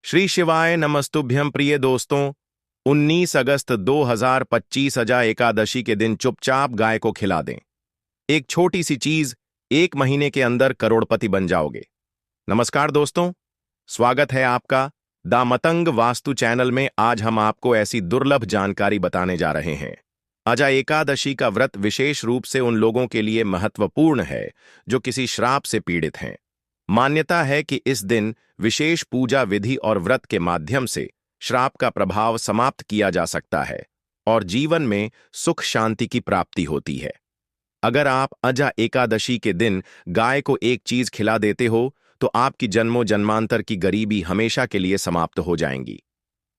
श्री शिवाय नमस्तुभ्यं प्रिय दोस्तों। 19 अगस्त 2025 अजा एकादशी के दिन चुपचाप गाय को खिला दें। एक छोटी सी चीज, 1 महीने के अंदर करोड़पति बन जाओगे। नमस्कार दोस्तों, स्वागत है आपका द मतंग वास्तु चैनल में। आज हम आपको ऐसी दुर्लभ जानकारी बताने जा रहे हैं। अजा एकादशी का व्रत विशेष रूप से उन लोगों के लिए महत्वपूर्ण है जो किसी श्राप से पीड़ित हैं। मान्यता है कि इस दिन विशेष पूजा विधि और व्रत के माध्यम से श्राप का प्रभाव समाप्त किया जा सकता है और जीवन में सुख शांति की प्राप्ति होती है। अगर आप अजा एकादशी के दिन गाय को एक चीज खिला देते हो तो आपकी जन्मों जन्मांतर की गरीबी हमेशा के लिए समाप्त हो जाएंगी।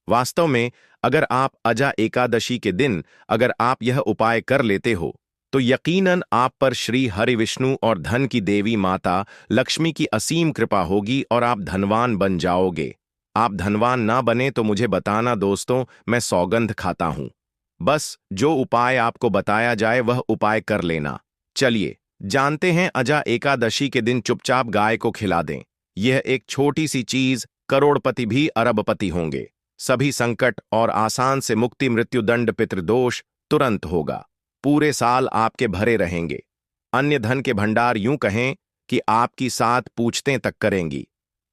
वास्तव में अगर आप अजा एकादशी के दिन अगर आप यह उपाय कर लेते हो तो यकीनन आप पर श्री हरि विष्णु और धन की देवी माता लक्ष्मी की असीम कृपा होगी और आप धनवान बन जाओगे। आप धनवान ना बने तो मुझे बताना दोस्तों, मैं सौगंध खाता हूं। बस जो उपाय आपको बताया जाए वह उपाय कर लेना। चलिए जानते हैं, अजा एकादशी के दिन चुपचाप गाय को खिला दें। यह एक छोटी सी चीज, करोड़पति भी अरबपति होंगे। सभी संकट और आसान से मुक्ति, मृत्युदंड, पितृदोष तुरंत होगा। पूरे साल आपके भरे रहेंगे। अन्य धन के भंडार यूं कहें कि आपकी 7 पूछतें तक करेंगी।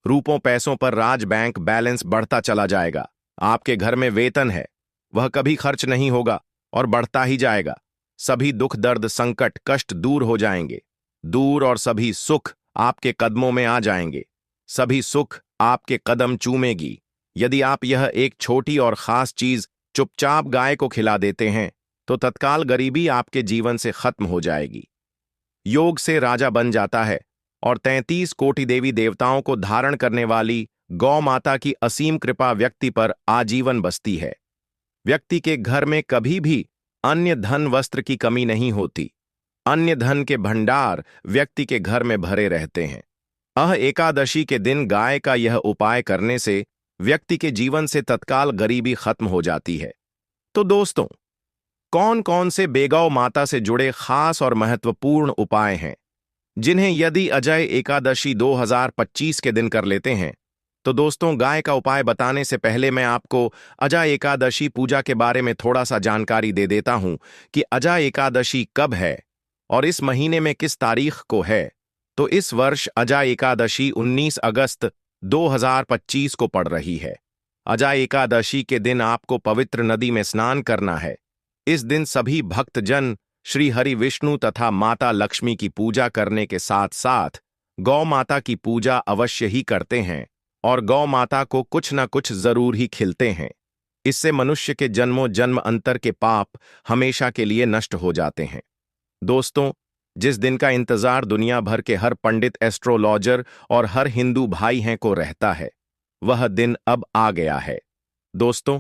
रूपों पैसों पर राज बैंक बैलेंस बढ़ता चला जाएगा। आपके घर में वेतन है, वह कभी खर्च नहीं होगा और बढ़ता ही जाएगा। सभी दुख दर्द संकट कष्ट दूर हो जाएंगे दूर और सभी सुख आपके कदमों में आ जाएंगे। सभी सुख आपके कदम चूमेगी। यदि आप यह एक छोटी और खास चीज चुपचाप गाय को खिला देते हैं तो तत्काल गरीबी आपके जीवन से खत्म हो जाएगी। योग से राजा बन जाता है और 33 कोटि देवी देवताओं को धारण करने वाली गौ माता की असीम कृपा व्यक्ति पर आजीवन बसती है। व्यक्ति के घर में कभी भी अन्य धन वस्त्र की कमी नहीं होती। अन्य धन के भंडार व्यक्ति के घर में भरे रहते हैं। एकादशी के दिन गाय का यह उपाय करने से व्यक्ति के जीवन से तत्काल गरीबी खत्म हो जाती है। तो दोस्तों, कौन कौन से बेगौ माता से जुड़े खास और महत्वपूर्ण उपाय हैं जिन्हें यदि अजय एकादशी 2025 के दिन कर लेते हैं? तो दोस्तों, गाय का उपाय बताने से पहले मैं आपको अजा एकादशी पूजा के बारे में थोड़ा सा जानकारी दे देता हूं कि अजा एकादशी कब है और इस महीने में किस तारीख को है। तो इस वर्ष अजा एकादशी 19 अगस्त 2025 को पड़ रही है। अजा एकादशी के दिन आपको पवित्र नदी में स्नान करना है। इस दिन सभी भक्तजन श्री हरि विष्णु तथा माता लक्ष्मी की पूजा करने के साथ साथ गौ माता की पूजा अवश्य ही करते हैं और गौ माता को कुछ न कुछ जरूर ही खिलते हैं। इससे मनुष्य के जन्मों जन्म अंतर के पाप हमेशा के लिए नष्ट हो जाते हैं। दोस्तों, जिस दिन का इंतजार दुनिया भर के हर पंडित, एस्ट्रोलॉजर और हर हिंदू भाई हैं को रहता है, वह दिन अब आ गया है। दोस्तों,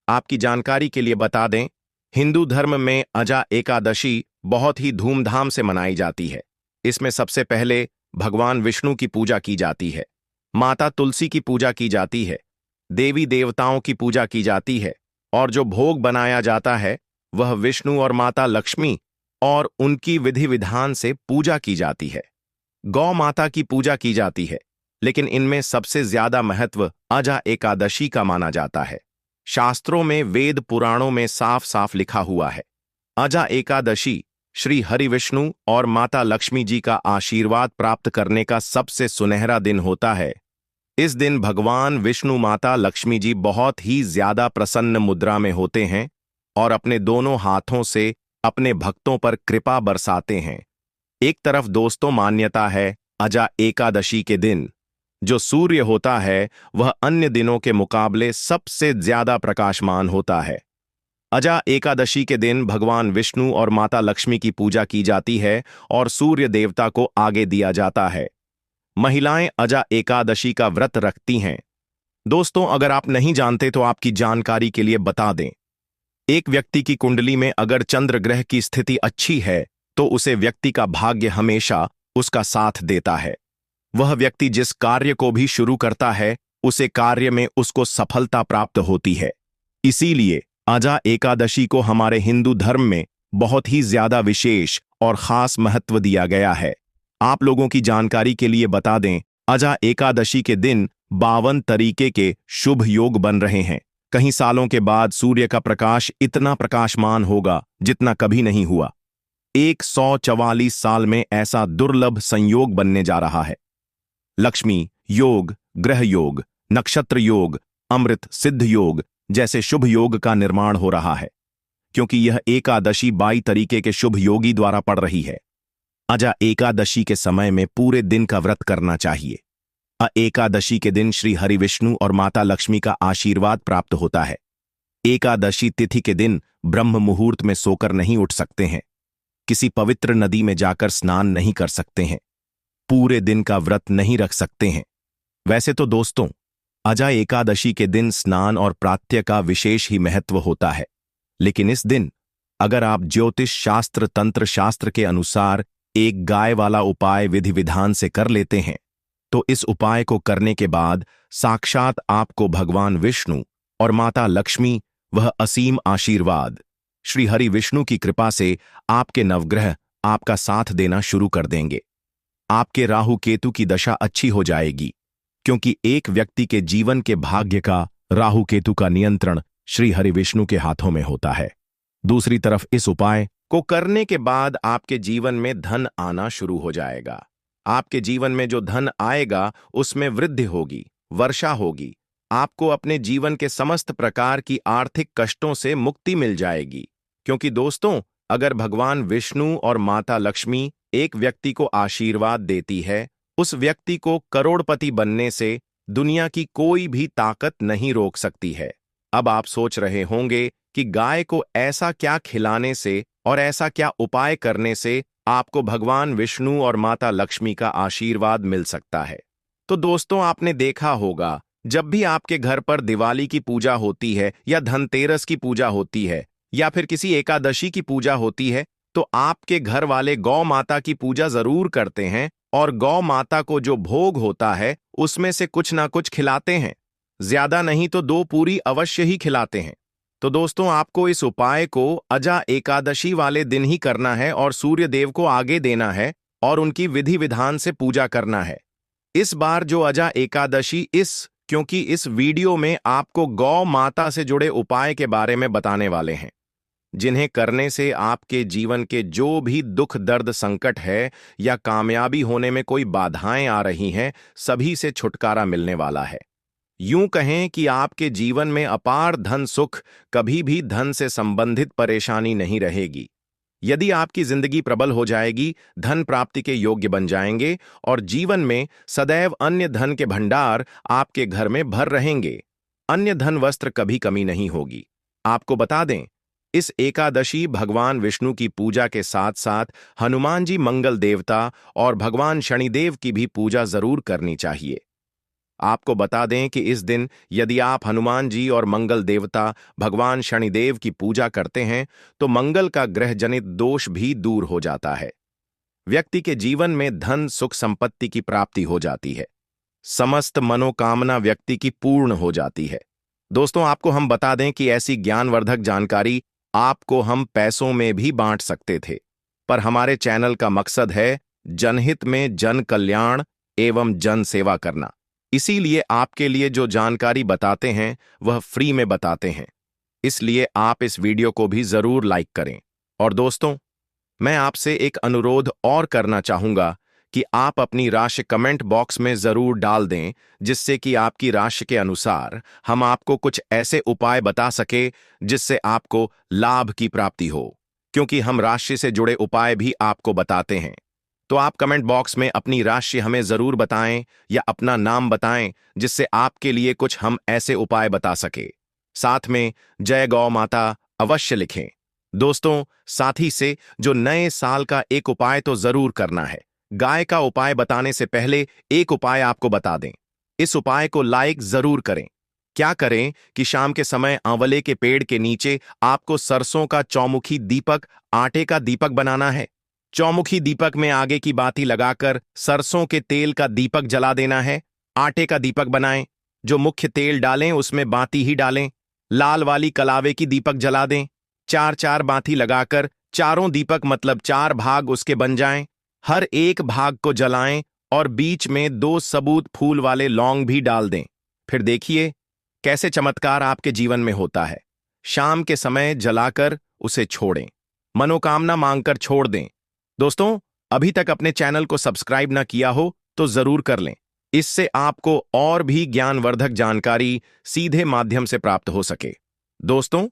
आपकी जानकारी के लिए बता दें, हिंदू धर्म में अजा एकादशी बहुत ही धूमधाम से मनाई जाती है। इसमें सबसे पहले भगवान विष्णु की पूजा की जाती है, माता तुलसी की पूजा की जाती है, देवी देवताओं की पूजा की जाती है और जो भोग बनाया जाता है वह विष्णु और माता लक्ष्मी और उनकी विधि विधान से पूजा की जाती है। गौ माता की पूजा की जाती है, लेकिन इनमें सबसे ज्यादा महत्व अजा एकादशी का माना जाता है। शास्त्रों में, वेद पुराणों में साफ साफ लिखा हुआ है, अजा एकादशी श्री हरि विष्णु और माता लक्ष्मी जी का आशीर्वाद प्राप्त करने का सबसे सुनहरा दिन होता है। इस दिन भगवान विष्णु माता लक्ष्मी जी बहुत ही ज्यादा प्रसन्न मुद्रा में होते हैं और अपने दोनों हाथों से अपने भक्तों पर कृपा बरसाते हैं। एक तरफ दोस्तों मान्यता है, अजा एकादशी के दिन जो सूर्य होता है वह अन्य दिनों के मुकाबले सबसे ज्यादा प्रकाशमान होता है। अजा एकादशी के दिन भगवान विष्णु और माता लक्ष्मी की पूजा की जाती है और सूर्य देवता को आगे दिया जाता है। महिलाएं अजा एकादशी का व्रत रखती हैं। दोस्तों, अगर आप नहीं जानते तो आपकी जानकारी के लिए बता दें, एक व्यक्ति की कुंडली में अगर चंद्र ग्रह की स्थिति अच्छी है तो उसे व्यक्ति का भाग्य हमेशा उसका साथ देता है। वह व्यक्ति जिस कार्य को भी शुरू करता है उसे कार्य में उसको सफलता प्राप्त होती है। इसीलिए अजा एकादशी को हमारे हिंदू धर्म में बहुत ही ज्यादा विशेष और खास महत्व दिया गया है। आप लोगों की जानकारी के लिए बता दें, अजा एकादशी के दिन 52 तरीके के शुभ योग बन रहे हैं। कई सालों के बाद सूर्य का प्रकाश इतना प्रकाशमान होगा जितना कभी नहीं हुआ। 144 साल में ऐसा दुर्लभ संयोग बनने जा रहा है। लक्ष्मी योग, ग्रह योग, नक्षत्र योग, अमृत सिद्ध योग जैसे शुभ योग का निर्माण हो रहा है, क्योंकि यह एकादशी 22 तरीके के शुभ योगी द्वारा पड़ रही है। अजा एकादशी के समय में पूरे दिन का व्रत करना चाहिए। एकादशी के दिन श्री हरि विष्णु और माता लक्ष्मी का आशीर्वाद प्राप्त होता है। एकादशी तिथि के दिन ब्रह्म मुहूर्त में सोकर नहीं उठ सकते हैं, किसी पवित्र नदी में जाकर स्नान नहीं कर सकते हैं, पूरे दिन का व्रत नहीं रख सकते हैं। वैसे तो दोस्तों, अजा एकादशी के दिन स्नान और प्रातः का विशेष ही महत्व होता है, लेकिन इस दिन अगर आप ज्योतिष शास्त्र तंत्र शास्त्र के अनुसार एक गाय वाला उपाय विधि विधान से कर लेते हैं, तो इस उपाय को करने के बाद साक्षात आपको भगवान विष्णु और माता लक्ष्मी वह असीम आशीर्वाद श्री हरि विष्णु की कृपा से आपके नवग्रह आपका साथ देना शुरू कर देंगे। आपके राहु केतु की दशा अच्छी हो जाएगी, क्योंकि एक व्यक्ति के जीवन के भाग्य का राहु केतु का नियंत्रण श्री हरि विष्णु के हाथों में होता है। दूसरी तरफ इस उपाय को करने के बाद आपके जीवन में धन आना शुरू हो जाएगा। आपके जीवन में जो धन आएगा उसमें वृद्धि होगी, वर्षा होगी। आपको अपने जीवन के समस्त प्रकार की आर्थिक कष्टों से मुक्ति मिल जाएगी, क्योंकि दोस्तों, अगर भगवान विष्णु और माता लक्ष्मी एक व्यक्ति को आशीर्वाद देती है, उस व्यक्ति को करोड़पति बनने से दुनिया की कोई भी ताकत नहीं रोक सकती है। अब आप सोच रहे होंगे कि गाय को ऐसा क्या खिलाने से और ऐसा क्या उपाय करने से आपको भगवान विष्णु और माता लक्ष्मी का आशीर्वाद मिल सकता है। तो दोस्तों, आपने देखा होगा, जब भी आपके घर पर दिवाली की पूजा होती है या धनतेरस की पूजा होती है या फिर किसी एकादशी की पूजा होती है, तो आपके घर वाले गौ माता की पूजा जरूर करते हैं और गौ माता को जो भोग होता है उसमें से कुछ ना कुछ खिलाते हैं। ज्यादा नहीं तो 2 पूरी अवश्य ही खिलाते हैं। तो दोस्तों, आपको इस उपाय को अजा एकादशी वाले दिन ही करना है और सूर्य देव को आगे देना है और उनकी विधि विधान से पूजा करना है। इस बार जो अजा एकादशी क्योंकि इस वीडियो में आपको गौ माता से जुड़े उपाय के बारे में बताने वाले हैं, जिन्हें करने से आपके जीवन के जो भी दुख दर्द संकट है या कामयाबी होने में कोई बाधाएं आ रही हैं, सभी से छुटकारा मिलने वाला है। यूं कहें कि आपके जीवन में अपार धन सुख, कभी भी धन से संबंधित परेशानी नहीं रहेगी। यदि आपकी जिंदगी प्रबल हो जाएगी, धन प्राप्ति के योग्य बन जाएंगे और जीवन में सदैव अन्य धन के भंडार आपके घर में भर रहेंगे। अन्य धन वस्त्र कभी कमी नहीं होगी। आपको बता दें, इस एकादशी भगवान विष्णु की पूजा के साथ साथ हनुमान जी मंगल देवता और भगवान शनिदेव की भी पूजा जरूर करनी चाहिए। आपको बता दें कि इस दिन यदि आप हनुमान जी और मंगल देवता भगवान शनिदेव की पूजा करते हैं, तो मंगल का ग्रह जनित दोष भी दूर हो जाता है। व्यक्ति के जीवन में धन सुख संपत्ति की प्राप्ति हो जाती है। समस्त मनोकामना व्यक्ति की पूर्ण हो जाती है। दोस्तों, आपको हम बता दें कि ऐसी ज्ञानवर्धक जानकारी आपको हम पैसों में भी बांट सकते थे, पर हमारे चैनल का मकसद है जनहित में जन कल्याण एवं जन सेवा करना। इसीलिए आपके लिए जो जानकारी बताते हैं वह फ्री में बताते हैं। इसलिए आप इस वीडियो को भी जरूर लाइक करें। और दोस्तों, मैं आपसे एक अनुरोध और करना चाहूंगा कि आप अपनी राशि कमेंट बॉक्स में जरूर डाल दें, जिससे कि आपकी राशि के अनुसार हम आपको कुछ ऐसे उपाय बता सके जिससे आपको लाभ की प्राप्ति हो, क्योंकि हम राशि से जुड़े उपाय भी आपको बताते हैं। तो आप कमेंट बॉक्स में अपनी राशि हमें जरूर बताएं या अपना नाम बताएं, जिससे आपके लिए कुछ हम ऐसे उपाय बता सके। साथ में जय गौ माता अवश्य लिखें। दोस्तों, साथ ही से जो नए साल का एक उपाय तो जरूर करना है। गाय का उपाय बताने से पहले एक उपाय आपको बता दें। इस उपाय को लाइक जरूर करें। क्या करें कि शाम के समय आंवले के पेड़ के नीचे आपको सरसों का चौमुखी दीपक, आटे का दीपक बनाना है। चौमुखी दीपक में आगे की बाती लगाकर सरसों के तेल का दीपक जला देना है। आटे का दीपक बनाएं, जो मुख्य तेल डालें उसमें बाती ही डालें। लाल वाली कलावे की दीपक जला दें। 4-4 बाती लगाकर चारों दीपक मतलब 4 भाग उसके बन जाएं। हर एक भाग को जलाएं और बीच में 2 सबूत फूल वाले लौंग भी डाल दें। फिर देखिए कैसे चमत्कार आपके जीवन में होता है। शाम के समय जलाकर उसे छोड़ें, मनोकामना मांगकर छोड़ दें। दोस्तों, अभी तक अपने चैनल को सब्सक्राइब ना किया हो तो जरूर कर लें, इससे आपको और भी ज्ञानवर्धक जानकारी सीधे माध्यम से प्राप्त हो सके। दोस्तों,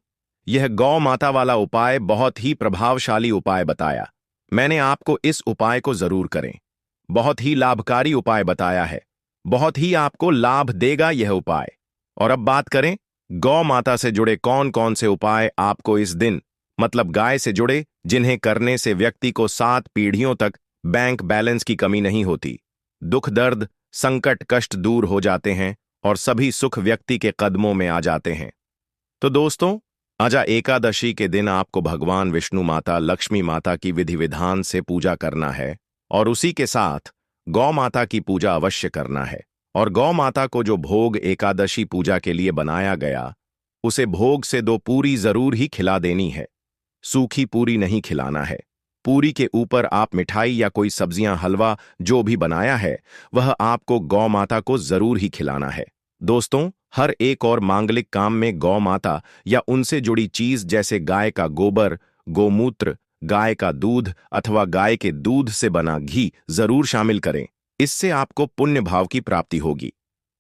यह गौ माता वाला उपाय बहुत ही प्रभावशाली उपाय बताया। मैंने आपको इस उपाय को जरूर करें। बहुत ही लाभकारी उपाय बताया है, बहुत ही आपको लाभ देगा यह उपाय। और अब बात करें गौ माता से जुड़े कौन कौन से उपाय आपको इस दिन, मतलब गाय से जुड़े, जिन्हें करने से व्यक्ति को 7 पीढ़ियों तक बैंक बैलेंस की कमी नहीं होती, दुख दर्द संकट कष्ट दूर हो जाते हैं और सभी सुख व्यक्ति के कदमों में आ जाते हैं। तो दोस्तों, अजा एकादशी के दिन आपको भगवान विष्णु माता, लक्ष्मी माता की विधि विधान से पूजा करना है और उसी के साथ गौ माता की पूजा अवश्य करना है। और गौ माता को जो भोग एकादशी पूजा के लिए बनाया गया, उसे भोग से 2 पूरी जरूर ही खिला देनी है। सूखी पूरी नहीं खिलाना है। पूरी के ऊपर आप मिठाई या कोई सब्जियां, हलवा जो भी बनाया है वह आपको गौ माता को जरूर ही खिलाना है। दोस्तों, हर एक और मांगलिक काम में गौ माता या उनसे जुड़ी चीज जैसे गाय का गोबर, गोमूत्र, गाय का दूध अथवा गाय के दूध से बना घी जरूर शामिल करें। इससे आपको पुण्य भाव की प्राप्ति होगी।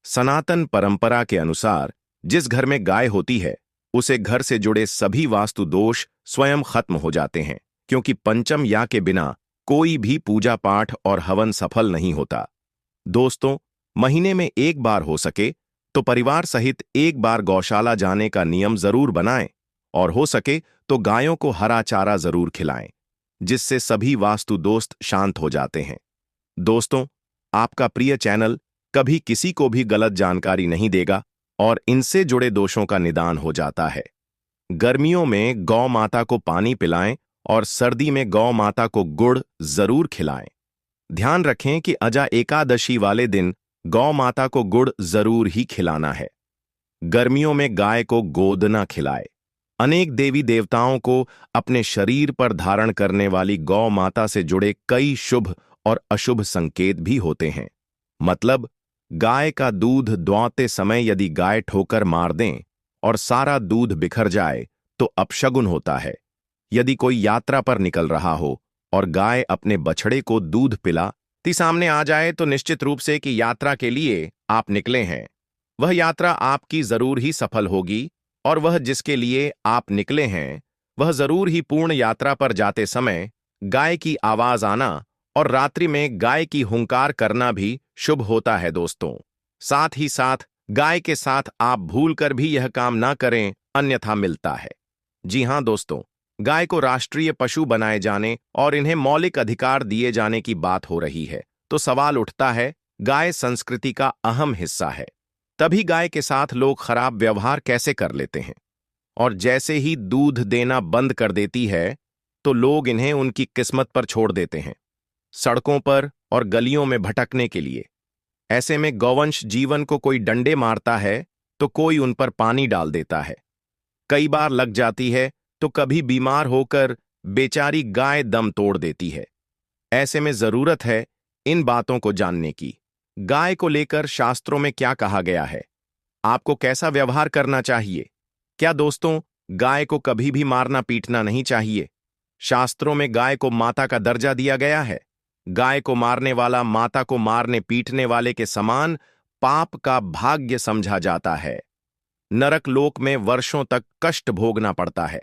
सनातन परंपरा के अनुसार जिस घर में गाय होती है उसे घर से जुड़े सभी वास्तु दोष स्वयं खत्म हो जाते हैं, क्योंकि पंचम या के बिना कोई भी पूजा पाठ और हवन सफल नहीं होता। दोस्तों, महीने में एक बार हो सके तो परिवार सहित एक बार गौशाला जाने का नियम जरूर बनाएं और हो सके तो गायों को हरा चारा जरूर खिलाएं, जिससे सभी वास्तु दोस्त शांत हो जाते हैं। दोस्तों, आपका प्रिय चैनल कभी किसी को भी गलत जानकारी नहीं देगा और इनसे जुड़े दोषों का निदान हो जाता है। गर्मियों में गौ माता को पानी पिलाएं और सर्दी में गौ माता को गुड़ जरूर खिलाएं। ध्यान रखें कि अजा एकादशी वाले दिन गौ माता को गुड़ जरूर ही खिलाना है। गर्मियों में गाय को गोद न खिलाए। अनेक देवी देवताओं को अपने शरीर पर धारण करने वाली गौ माता से जुड़े कई शुभ और अशुभ संकेत भी होते हैं। मतलब, गाय का दूध दुहाते समय यदि गाय ठोकर मार दें और सारा दूध बिखर जाए तो अपशगुन होता है। यदि कोई यात्रा पर निकल रहा हो और गाय अपने बछड़े को दूध पिलाती सामने आ जाए तो निश्चित रूप से कि यात्रा के लिए आप निकले हैं, वह यात्रा आपकी जरूर ही सफल होगी और वह जिसके लिए आप निकले हैं वह जरूर ही पूर्ण यात्रा पर जाते समय गाय की आवाज आना और रात्रि में गाय की हुंकार करना भी शुभ होता है। दोस्तों, साथ ही साथ गाय के साथ आप भूलकर भी यह काम ना करें, अन्यथा मिलता है। जी हां दोस्तों, गाय को राष्ट्रीय पशु बनाए जाने और इन्हें मौलिक अधिकार दिए जाने की बात हो रही है, तो सवाल उठता है, गाय संस्कृति का अहम हिस्सा है, तभी गाय के साथ लोग खराब व्यवहार कैसे कर लेते हैं? और जैसे ही दूध देना बंद कर देती है तो लोग इन्हें उनकी किस्मत पर छोड़ देते हैं, सड़कों पर और गलियों में भटकने के लिए। ऐसे में गौवंश जीवन को कोई डंडे मारता है तो कोई उन पर पानी डाल देता है। कई बार लग जाती है तो कभी बीमार होकर बेचारी गाय दम तोड़ देती है। ऐसे में जरूरत है इन बातों को जानने की। गाय को लेकर शास्त्रों में क्या कहा गया है, आपको कैसा व्यवहार करना चाहिए? क्या दोस्तों, गाय को कभी भी मारना पीटना नहीं चाहिए? शास्त्रों में गाय को माता का दर्जा दिया गया है। गाय को मारने वाला माता को मारने पीटने वाले के समान पाप का भाग्य समझा जाता है। नरक लोक में वर्षों तक कष्ट भोगना पड़ता है।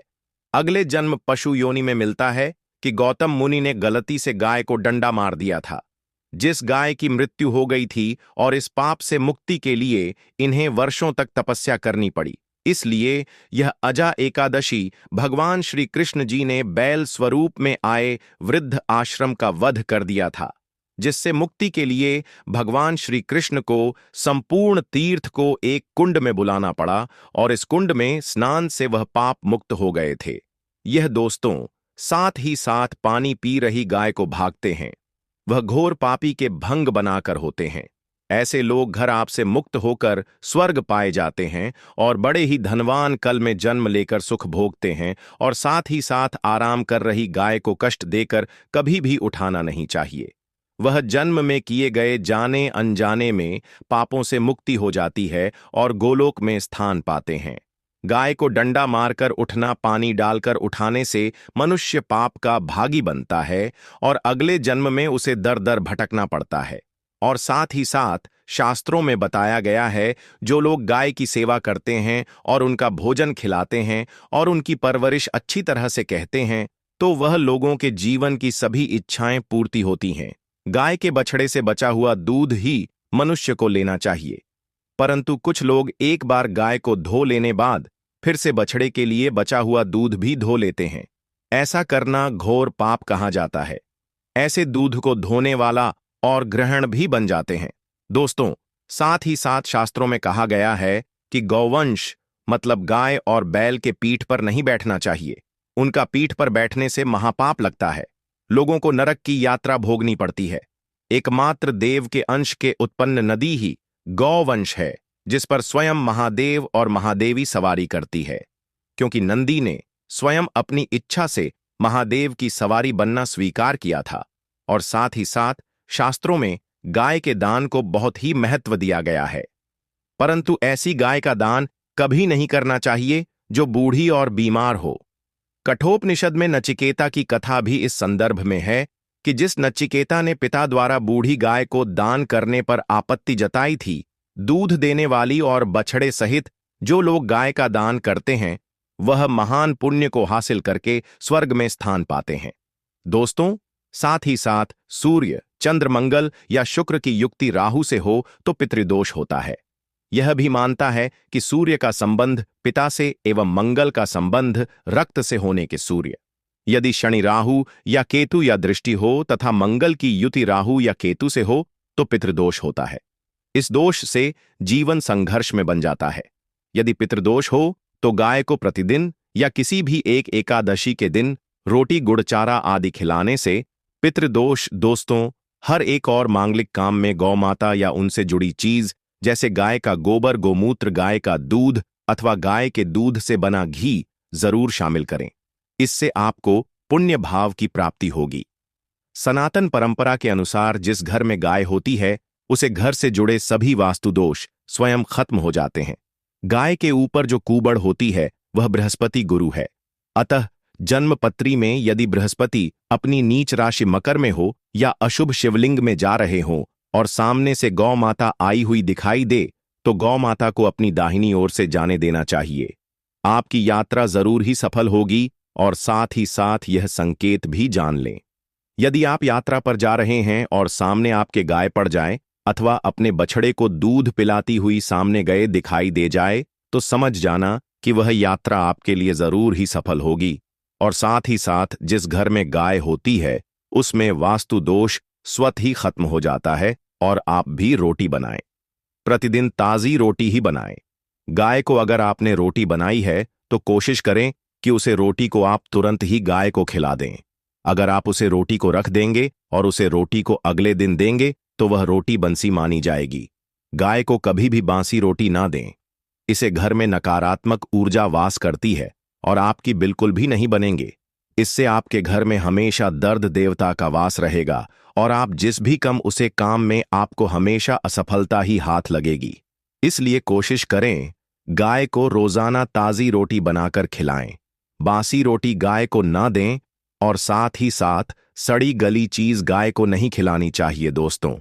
अगले जन्म पशु योनि में मिलता है कि गौतम मुनि ने गलती से गाय को डंडा मार दिया था, जिस गाय की मृत्यु हो गई थी, और इस पाप से मुक्ति के लिए इन्हें वर्षों तक तपस्या करनी पड़ी। इसलिए यह अजा एकादशी भगवान श्री कृष्ण जी ने बैल स्वरूप में आए वृद्ध आश्रम का वध कर दिया था, जिससे मुक्ति के लिए भगवान श्री कृष्ण को संपूर्ण तीर्थ को एक कुंड में बुलाना पड़ा और इस कुंड में स्नान से वह पाप मुक्त हो गए थे। यह दोस्तों, साथ ही साथ पानी पी रही गाय को भागते हैं, वह घोर पापी के भंग बनाकर होते हैं। ऐसे लोग घर आपसे मुक्त होकर स्वर्ग पाए जाते हैं और बड़े ही धनवान कल में जन्म लेकर सुख भोगते हैं। और साथ ही साथ आराम कर रही गाय को कष्ट देकर कभी भी उठाना नहीं चाहिए। वह जन्म में किए गए जाने अनजाने में पापों से मुक्ति हो जाती है और गोलोक में स्थान पाते हैं। गाय को डंडा मारकर उठना, पानी डालकर उठाने से मनुष्य पाप का भागी बनता है और अगले जन्म में उसे दर दर भटकना पड़ता है। और साथ ही साथ शास्त्रों में बताया गया है, जो लोग गाय की सेवा करते हैं और उनका भोजन खिलाते हैं और उनकी परवरिश अच्छी तरह से कहते हैं, तो वह लोगों के जीवन की सभी इच्छाएं पूर्ति होती हैं। गाय के बछड़े से बचा हुआ दूध ही मनुष्य को लेना चाहिए, परंतु कुछ लोग एक बार गाय को धो लेने बाद फिर से बछड़े के लिए बचा हुआ दूध भी धो लेते हैं। ऐसा करना घोर पाप कहा जाता है। ऐसे दूध को धोने वाला और ग्रहण भी बन जाते हैं। दोस्तों, साथ ही साथ शास्त्रों में कहा गया है कि गौवंश मतलब गाय और बैल के पीठ पर नहीं बैठना चाहिए। उनका पीठ पर बैठने से महापाप लगता है। लोगों को नरक की यात्रा भोगनी पड़ती है। एकमात्र देव के अंश के उत्पन्न नदी ही गौवंश है, जिस पर स्वयं महादेव और महादेवी सवारी करती है, क्योंकि नंदी ने स्वयं अपनी इच्छा से महादेव की सवारी बनना स्वीकार किया था। और साथ ही साथ शास्त्रों में गाय के दान को बहुत ही महत्व दिया गया है, परंतु ऐसी गाय का दान कभी नहीं करना चाहिए जो बूढ़ी और बीमार हो। कठोपनिषद में नचिकेता की कथा भी इस संदर्भ में है कि जिस नचिकेता ने पिता द्वारा बूढ़ी गाय को दान करने पर आपत्ति जताई थी, दूध देने वाली और बछड़े सहित जो लोग गाय का दान करते हैं, वह महान पुण्य को हासिल करके स्वर्ग में स्थान पाते हैं। दोस्तों, साथ ही साथ सूर्य, चंद्र, मंगल या शुक्र की युक्ति राहु से हो तो पितृदोष होता है। यह भी मानता है कि सूर्य का संबंध पिता से एवं मंगल का संबंध रक्त से होने के सूर्य। यदि शनि राहु या केतु या दृष्टि हो तथा मंगल की युति राहु या केतु से हो तो पितृदोष होता है। इस दोष से जीवन संघर्ष में बन जाता है। यदि पितृदोष हो तो गाय को प्रतिदिन या किसी भी एक एकादशी के दिन रोटी, गुड़, चारा आदि खिलाने से पितृदोष। दोस्तों, हर एक और मांगलिक काम में गौ माता या उनसे जुड़ी चीज जैसे गाय का गोबर, गोमूत्र, गाय का दूध अथवा गाय के दूध से बना घी जरूर शामिल करें। इससे आपको पुण्य भाव की प्राप्ति होगी। सनातन परंपरा के अनुसार जिस घर में गाय होती है उसे घर से जुड़े सभी वास्तु दोष स्वयं खत्म हो जाते हैं। गाय के ऊपर जो कूबड़ होती है वह बृहस्पति गुरु है। अतः जन्मपत्री में यदि बृहस्पति अपनी नीच राशि मकर में हो या अशुभ शिवलिंग में जा रहे हों और सामने से गौ माता आई हुई दिखाई दे तो गौ माता को अपनी दाहिनी ओर से जाने देना चाहिए। आपकी यात्रा जरूर ही सफल होगी। और साथ ही साथ यह संकेत भी जान लें, यदि आप यात्रा पर जा रहे हैं और सामने आपके गाय पड़ जाए अथवा अपने बछड़े को दूध पिलाती हुई सामने गए दिखाई दे जाए तो समझ जाना कि वह यात्रा आपके लिए जरूर ही सफल होगी। और साथ ही साथ जिस घर में गाय होती है उसमें वास्तु दोष स्वतः ही खत्म हो जाता है। और आप भी रोटी बनाएं, प्रतिदिन ताजी रोटी ही बनाएं। गाय को अगर आपने रोटी बनाई है तो कोशिश करें कि उसे रोटी को आप तुरंत ही गाय को खिला दें। अगर आप उसे रोटी को रख देंगे और उसे रोटी को अगले दिन देंगे तो वह रोटी बंसी मानी जाएगी। गाय को कभी भी बासी रोटी ना दें, इसे घर में नकारात्मक ऊर्जा वास करती है और आपकी बिल्कुल भी नहीं बनेंगे। इससे आपके घर में हमेशा दर्द देवता का वास रहेगा और आप जिस भी उसे काम में आपको हमेशा असफलता ही हाथ लगेगी। इसलिए कोशिश करें गाय को रोजाना ताजी रोटी बनाकर खिलाएं, बासी रोटी गाय को ना दें और साथ ही साथ सड़ी गली चीज गाय को नहीं खिलानी चाहिए। दोस्तों,